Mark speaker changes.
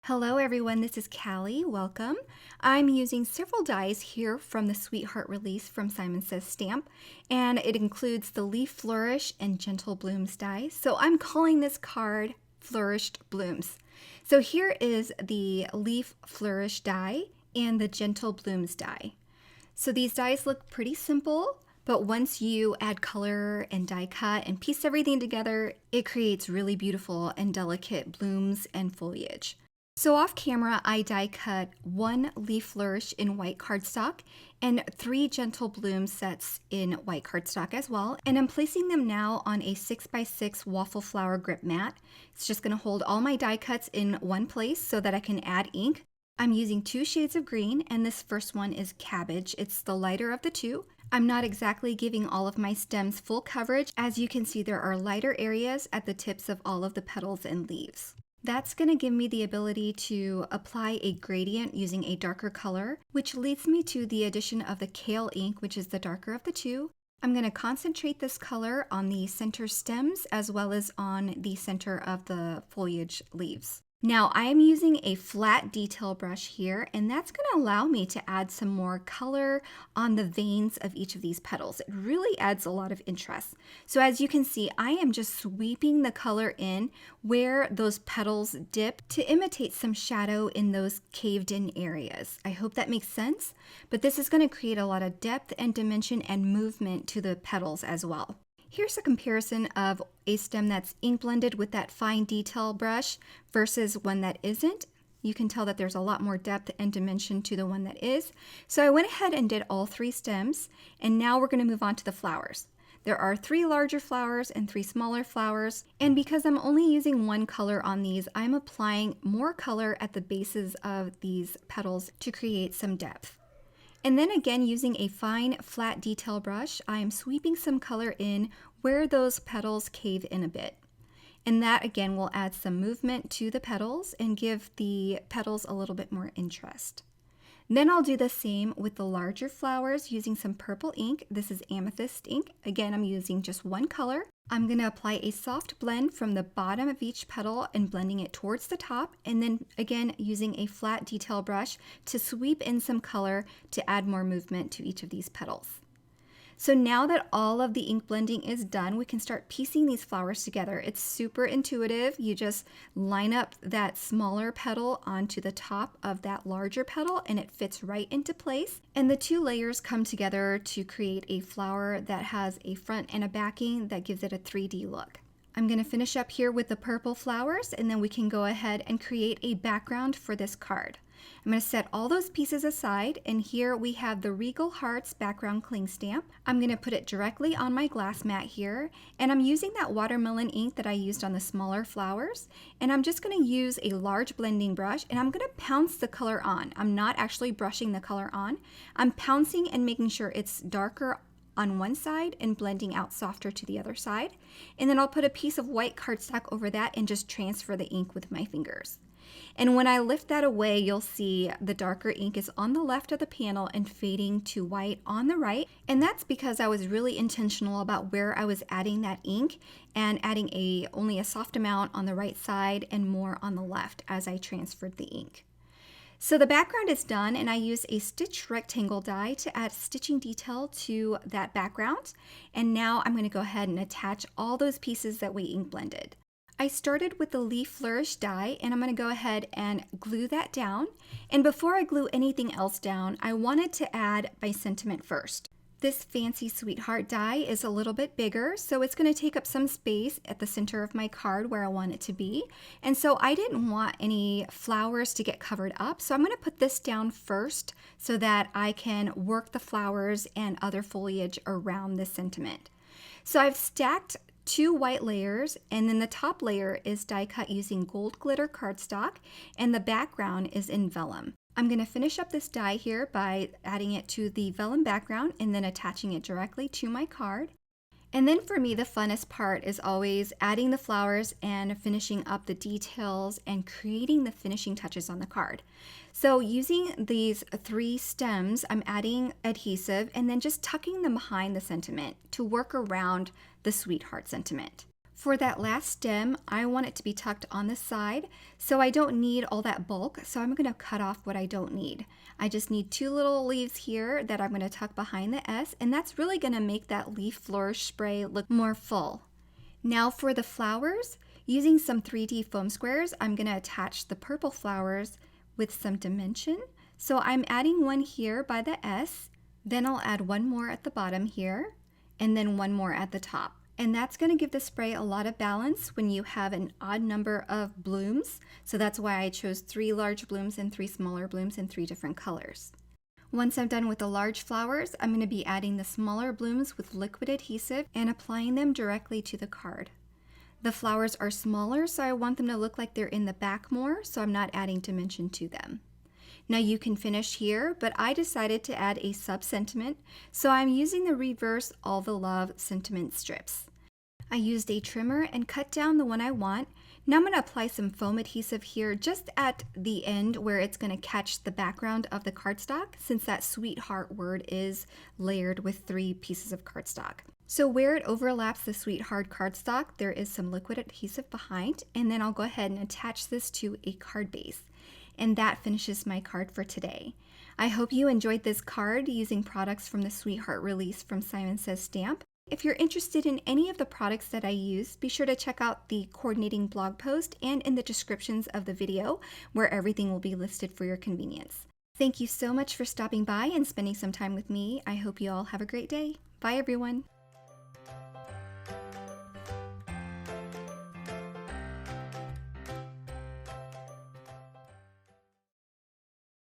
Speaker 1: Hello everyone, this is Caly. Welcome. I'm using several dies here from the Sweetheart release from Simon Says Stamp, and it includes the Leaf Flourish and Gentle Blooms die. So I'm calling this card Flourished Blooms. So here is the Leaf Flourish die and the Gentle Blooms die. So these dies look pretty simple, but once you add color and die cut and piece everything together, it creates really beautiful and delicate blooms and foliage. So off camera, I die cut one Leaf Flourish in white cardstock and 3 Gentle Bloom sets in white cardstock as well. And I'm placing them now on a 6x6 waffle flower grip mat. It's just going to hold all my die cuts in one place so that I can add ink. I'm using 2 shades of green, and this first one is Cabbage. It's the lighter of the two. I'm not exactly giving all of my stems full coverage. As you can see, there are lighter areas at the tips of all of the petals and leaves. That's going to give me the ability to apply a gradient using a darker color, which leads me to the addition of the Kale ink, which is the darker of the two. I'm going to concentrate this color on the center stems as well as on the center of the foliage leaves. Now I am using a flat detail brush here, and that's going to allow me to add some more color on the veins of each of these petals. It really adds a lot of interest. So as you can see, I am just sweeping the color in where those petals dip to imitate some shadow in those caved in areas. I hope that makes sense, but this is going to create a lot of depth and dimension and movement to the petals as well. Here's a comparison of a stem that's ink blended with that fine detail brush versus one that isn't. You can tell that there's a lot more depth and dimension to the one that is. So I went ahead and did all 3 stems, and now we're going to move on to the flowers. There are 3 larger flowers and 3 smaller flowers, and because I'm only using one color on these, I'm applying more color at the bases of these petals to create some depth. And then again, using a fine flat detail brush, I am sweeping some color in where those petals cave in a bit. And that again will add some movement to the petals and give the petals a little bit more interest. Then I'll do the same with the larger flowers using some purple ink. This is amethyst ink. Again, I'm using just one color. I'm going to apply a soft blend from the bottom of each petal and blending it towards the top, and then again using a flat detail brush to sweep in some color to add more movement to each of these petals. So now that all of the ink blending is done, we can start piecing these flowers together. It's super intuitive. You just line up that smaller petal onto the top of that larger petal and it fits right into place. And the 2 layers come together to create a flower that has a front and a backing that gives it a 3D look. I'm going to finish up here with the purple flowers, and then we can go ahead and create a background for this card. I'm going to set all those pieces aside, and here we have the Regal Hearts background cling stamp. I'm going to put it directly on my glass mat here, and I'm using that watermelon ink that I used on the smaller flowers, and I'm just going to use a large blending brush, and I'm going to pounce the color on. I'm not actually brushing the color on. I'm pouncing and making sure it's darker on one side and blending out softer to the other side. And then I'll put a piece of white cardstock over that and just transfer the ink with my fingers. And when I lift that away, you'll see the darker ink is on the left of the panel and fading to white on the right. And that's because I was really intentional about where I was adding that ink and adding only a soft amount on the right side and more on the left as I transferred the ink. So the background is done, and I use a stitch rectangle die to add stitching detail to that background. And now I'm going to go ahead and attach all those pieces that we ink blended. I started with the Leaf Flourish die, and I'm going to go ahead and glue that down. And before I glue anything else down, I wanted to add my sentiment first. This Fancy Sweetheart die is a little bit bigger, so it's going to take up some space at the center of my card where I want it to be. And so I didn't want any flowers to get covered up, so I'm going to put this down first so that I can work the flowers and other foliage around this sentiment. So I've stacked 2 white layers, and then the top layer is die cut using gold glitter cardstock, and the background is in vellum. I'm going to finish up this die here by adding it to the vellum background and then attaching it directly to my card. And then for me, the funnest part is always adding the flowers and finishing up the details and creating the finishing touches on the card. So using these 3 stems, I'm adding adhesive and then just tucking them behind the sentiment to work around the sweetheart sentiment. For that last stem, I want it to be tucked on the side, so I don't need all that bulk, so I'm going to cut off what I don't need. I just need 2 little leaves here that I'm going to tuck behind the S, and that's really going to make that leaf flourish spray look more full. Now for the flowers, using some 3D foam squares, I'm going to attach the purple flowers with some dimension. So I'm adding one here by the S, then I'll add one more at the bottom here, and then one more at the top. And that's going to give the spray a lot of balance when you have an odd number of blooms. So that's why I chose 3 large blooms and 3 smaller blooms in 3 different colors. Once I'm done with the large flowers, I'm going to be adding the smaller blooms with liquid adhesive and applying them directly to the card. The flowers are smaller, so I want them to look like they're in the back more, so I'm not adding dimension to them. Now you can finish here, but I decided to add a sub-sentiment, so I'm using the reverse All the Love sentiment strips. I used a trimmer and cut down the one I want. Now I'm going to apply some foam adhesive here just at the end where it's going to catch the background of the cardstock, since that sweetheart word is layered with 3 pieces of cardstock. So where it overlaps the sweetheart cardstock, there is some liquid adhesive behind, and then I'll go ahead and attach this to a card base. And that finishes my card for today. I hope you enjoyed this card using products from the Sweetheart release from Simon Says Stamp. If you're interested in any of the products that I use, be sure to check out the coordinating blog post and in the descriptions of the video, where everything will be listed for your convenience. Thank you so much for stopping by and spending some time with me. I hope you all have a great day. Bye everyone.